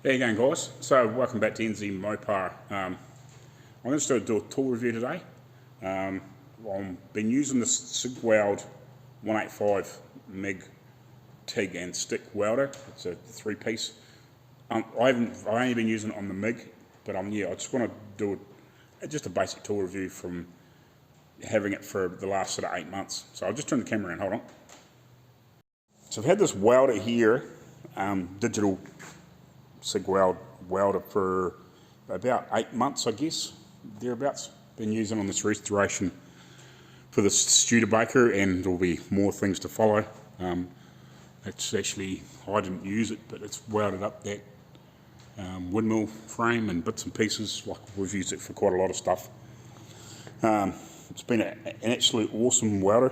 How you going, guys? So welcome back to NZ Mopar. I'm going to do a tool review today. I've been using this Cigweld 185 Mig Tig and stick welder. It's a 3-piece. I've only been using it on the Mig, but I just want to do just a basic tool review from having it for the last sort of 8 months. So I'll just turn the camera around. Hold on. So I've had this welder here, digital Cigweld welder, for about 8 months, I guess, thereabouts. Been using on this restoration for the Studebaker, and there'll be more things to follow. It's actually, I didn't use it, but it's welded up that windmill frame and bits and pieces. Like, we've used it for quite a lot of stuff. It's been an absolute awesome welder.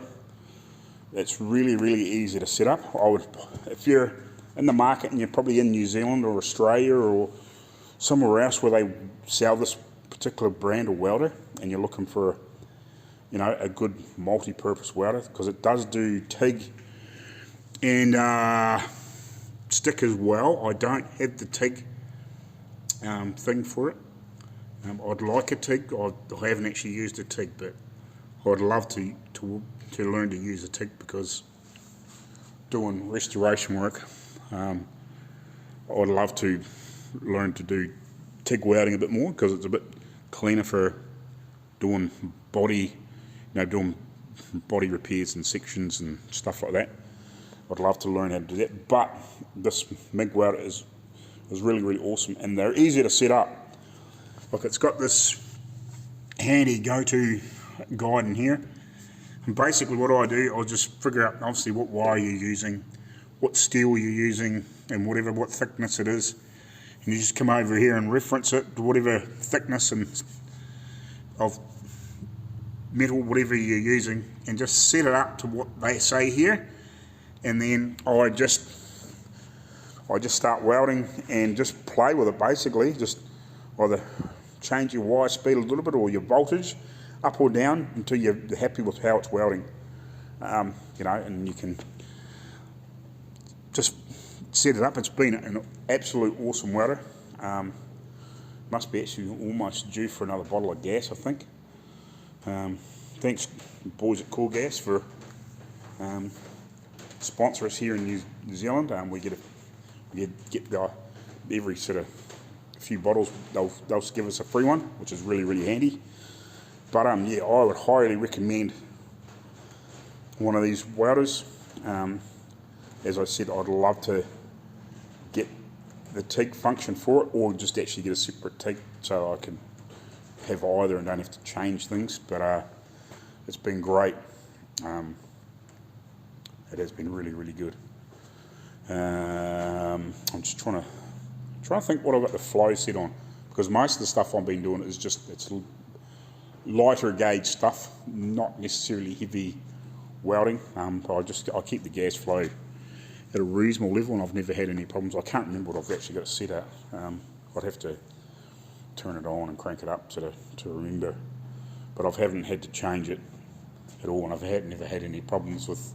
It's really, really easy to set up. If you're in the market and you're probably in New Zealand or Australia or somewhere else where they sell this particular brand of welder, and you're looking for a good multi-purpose welder, because it does do TIG and stick as well. I don't have the TIG thing for it. I'd like a TIG. I haven't actually used a TIG, but I'd love to learn to use a TIG, because doing restoration work, I'd love to learn to do TIG welding a bit more, because it's a bit cleaner for doing body, doing body repairs and sections and stuff like that. I'd love to learn how to do that. But this MIG welder is really, really awesome, and they're easy to set up. Look, it's got this handy go-to guide in here. And basically what I do, I'll just figure out obviously what wire you're using, what steel you're using, and what thickness it is. And you just come over here and reference it to whatever thickness of metal, whatever you're using, and just set it up to what they say here. And then I just start welding and just play with it, basically. Just either change your wire speed a little bit, or your voltage up or down, until you're happy with how it's welding. And you can just set it up. It's been an absolute awesome welder. Must be actually almost due for another bottle of gas, I think. Thanks, boys at Cool Gas, for sponsor us here in New Zealand. We get every sort of few bottles, they'll give us a free one, which is really, really handy. But I would highly recommend one of these welders. As I said, I'd love to get the TIG function for it, or just actually get a separate TIG so I can have either and don't have to change things. But it's been great. It has been really, really good. I'm just trying to think what I've got the flow set on, because most of the stuff I've been doing is it's lighter gauge stuff, not necessarily heavy welding. I keep the gas flow at a reasonable level, and I've never had any problems. I can't remember what I've actually got set at. I'd have to turn it on and crank it up to remember, but I haven't had to change it at all, and I've never had any problems with.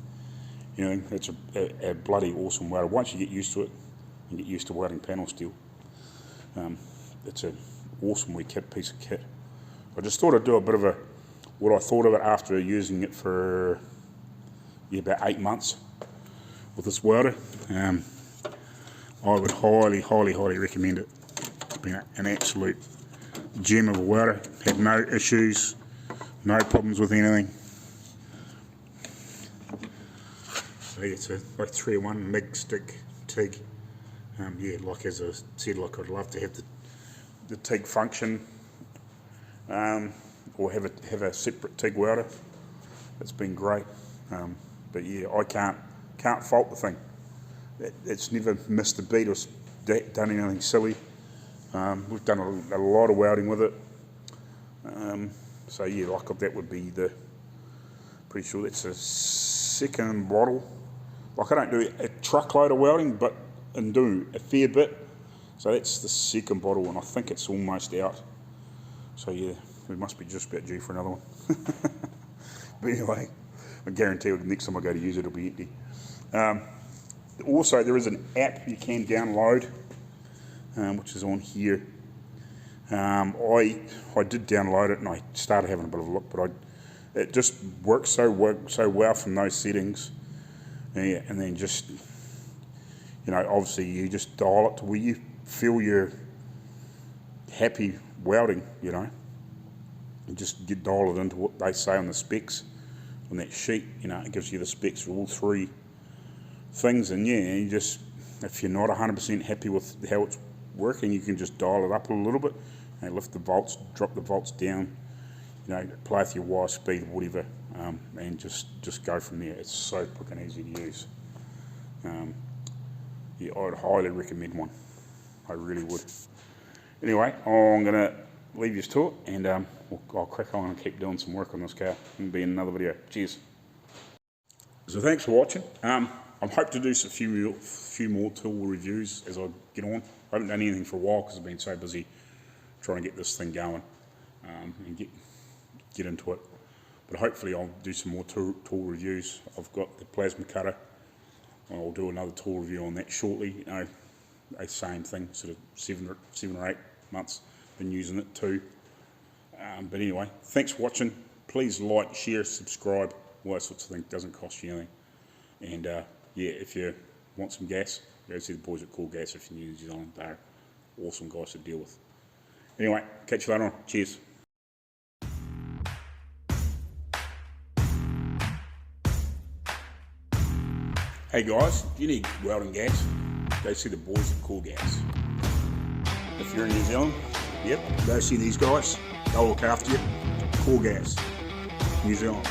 It's a bloody awesome welder. Once you get used to it and get used to welding panel steel, it's an awesome piece of kit. I just thought I'd do a bit of what I thought of it after using it for about 8 months with this welder. I would highly, highly, highly recommend it. It's been an absolute gem of a welder. Had no issues, no problems with anything. So it's a 3-in-1 MIG stick TIG. Like as I said, I'd love to have the TIG function, or have a separate TIG welder. It's been great. But I can't fault the thing. It's never missed a beat or done anything silly. We've done a lot of welding with it. That would be pretty sure that's a second bottle. I don't do a truckload of welding, but do a fair bit. So that's the second bottle, and I think it's almost out. So we must be just about due for another one. But anyway, I guarantee the next time I go to use it, it'll be empty. Also, there is an app you can download which is on here. I did download it and I started having a bit of a look, but it just works so well from those settings. Yeah, and then just, obviously you just dial it to where you feel you're happy welding, and just dial it into what they say on the specs on that sheet. It gives you the specs for all three things, and yeah, you just, if you're not 100% happy with how it's working, you can just dial it up a little bit and lift the volts, drop the volts down, play with your wire speed or whatever, and just go from there. It's so quick and easy to use. Yeah, I'd highly recommend one. I really would. Anyway, I'm going to leave you to it, and I'll crack on and keep doing some work on this car. It'll be in another video. Cheers. So thanks for watching. I'm hoping to do a few more tool reviews as I get on. I haven't done anything for a while because I've been so busy trying to get this thing going and get into it. But hopefully I'll do some more tool reviews. I've got the plasma cutter. I'll do another tool review on that shortly. Same thing, sort of 7 or 8 months. Been using it too. But anyway, thanks for watching. Please like, share, subscribe, all that sorts of things. Doesn't cost you anything. And yeah, if you want some gas, go see the boys at Cool Gas if you're new to New Zealand. They're awesome guys to deal with. Anyway, catch you later on. Cheers. Hey guys, if you need welding gas, go see the boys at Cool Gas. If you're in New Zealand, yep, go see these guys. They'll look after you. Cool Gas, New Zealand.